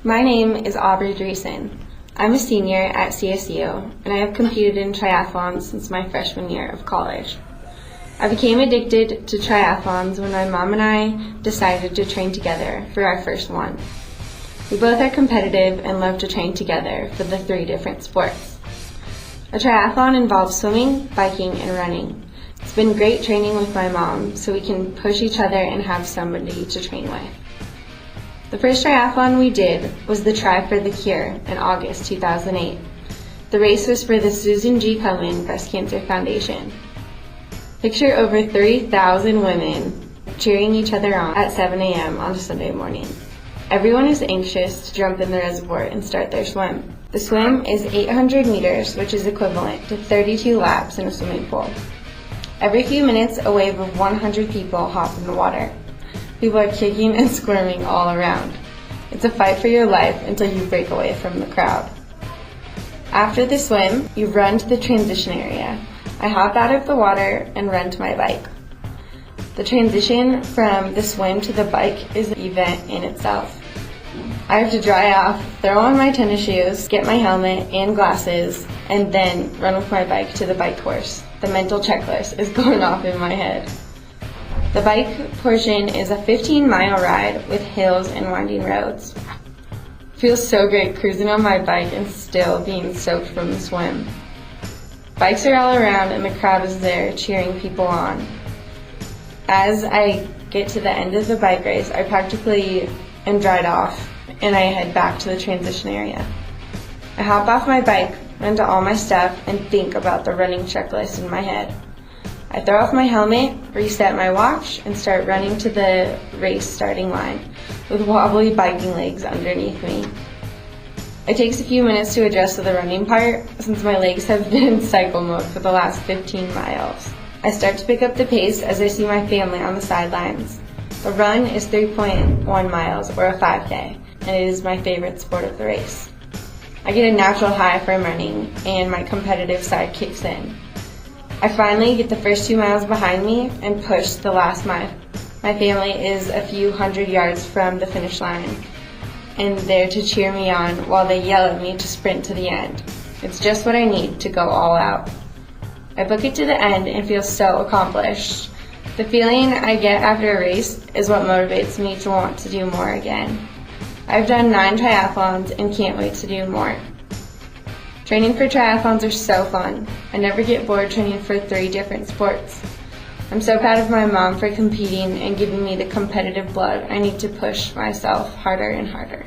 My name is Aubrey Dreessen. I'm a senior at CSU, and I have competed in triathlons since my freshman year of college. I became addicted to triathlons when my mom and I decided to train together for our first one. We both are competitive and love to train together for the 3 different sports. A triathlon involves swimming, biking, and running. It's been great training with my mom so we can push each other and have somebody to train with. The first triathlon we did was the Try for the Cure in August 2008. The race was for the Susan G. Komen Breast Cancer Foundation. Picture over 30,000 women cheering each other on at 7 a.m. on a Sunday morning. Everyone is anxious to jump in the reservoir and start their swim. The swim is 800 meters, which is equivalent to 32 laps in a swimming pool. Every few minutes, a wave of 100 people hop in the water. People are kicking and squirming all around. It's a fight for your life until you break away from the crowd. After the swim, you run to the transition area. I hop out of the water and run to my bike. The transition from the swim to the bike is an event in itself. I have to dry off, throw on my tennis shoes, get my helmet and glasses, and then run with my bike to the bike course. The mental checklist is going off in my head. The bike portion is a 15-mile ride with hills and winding roads. It feels so great cruising on my bike and still being soaked from the swim. Bikes are all around and the crowd is there cheering people on. As I get to the end of the bike race, I practically am dried off and I head back to the transition area. I hop off my bike, run to all my stuff, and think about the running checklist in my head. I throw off my helmet, reset my watch, and start running to the race starting line with wobbly biking legs underneath me. It takes a few minutes to adjust to the running part since my legs have been in cycle mode for the last 15 miles. I start to pick up the pace as I see my family on the sidelines. The run is 3.1 miles or a 5K, and it is my favorite sport of the race. I get a natural high from running and my competitive side kicks in. I finally get the first 2 miles behind me and push the last mile. My family is a few hundred yards from the finish line and there to cheer me on while they yell at me to sprint to the end. It's just what I need to go all out. I book it to the end and feel so accomplished. The feeling I get after a race is what motivates me to want to do more again. I've done 9 triathlons and can't wait to do more. Training for triathlons are so fun. I never get bored training for 3 different sports. I'm so proud of my mom for competing and giving me the competitive blood I need to push myself harder and harder.